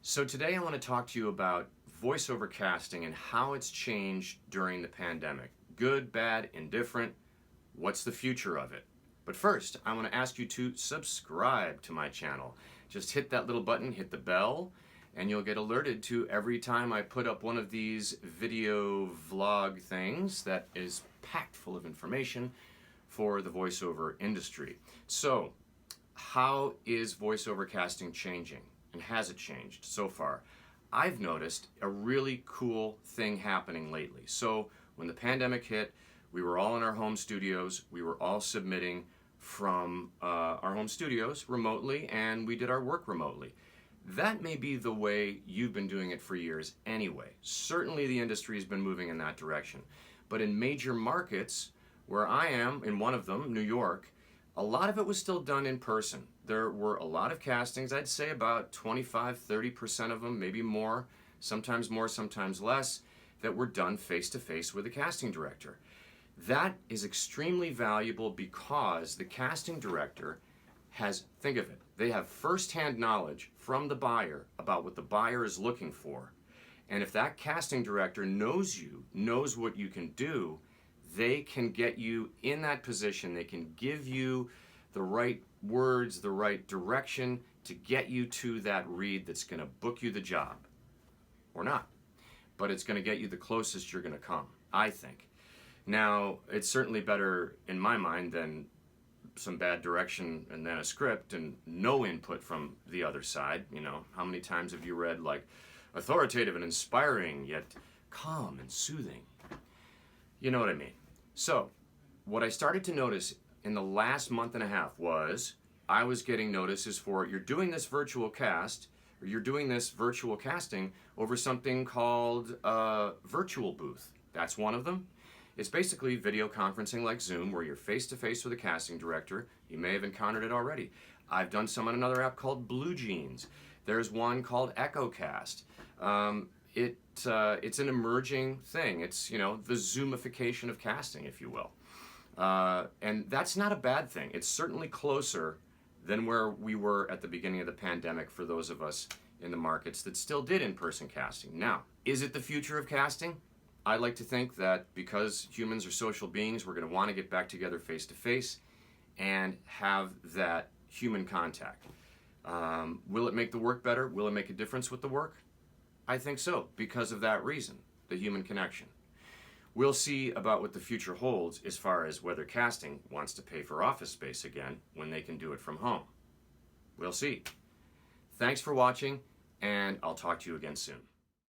So today I want to talk to you about voiceover casting and how it's changed during the pandemic. Good, bad, indifferent. What's the future of it? But first, I want to ask you to subscribe to my channel. Just hit that little button, hit the bell, and you'll get alerted to every time I put up one of these video vlog things that is packed full of information for the voiceover industry. So, how is voiceover casting changing? And has it changed so far? I've noticed a really cool thing happening lately. So when the pandemic hit, we were all in our home studios. We were all submitting from our home studios remotely, and we did our work remotely. That may be the way you've been doing it for years anyway. Certainly the industry has been moving in that direction. But in major markets, where I am, in one of them, New York, a lot of it was still done in person. There were a lot of castings, I'd say about 25-30% of them, maybe more, sometimes less, that were done face-to-face with a casting director. That is extremely valuable because the casting director has, think of it, they have first-hand knowledge from the buyer about what the buyer is looking for. And if that casting director knows you, knows what you can do, they can get you in that position. They can give you the right words, the right direction to get you to that read that's going to book you the job. Or not. But it's going to get you the closest you're going to come, I think. Now, it's certainly better in my mind than some bad direction and then a script and no input from the other side. You know, how many times have you read like authoritative and inspiring yet calm and soothing? You know what I mean. So, what I started to notice in the last month and a half was I was getting notices for you're doing this virtual cast, or you're doing this virtual casting over something called Virtual Booth. That's one of them. It's basically video conferencing like Zoom where you're face-to-face with a casting director. You may have encountered it already. I've done some on another app called Blue Jeans. There's one called EchoCast. It's an emerging thing. It's, you know, the Zoomification of casting, if you will. And that's not a bad thing. It's certainly closer than where we were at the beginning of the pandemic for those of us in the markets that still did in-person casting. Now, is it the future of casting? I like to think that because humans are social beings, we're going to want to get back together face-to-face and have that human contact. Will it make the work better? Will it make a difference with the work? I think so, because of that reason, the human connection. We'll see about what the future holds as far as whether casting wants to pay for office space again when they can do it from home. We'll see. Thanks for watching, and I'll talk to you again soon.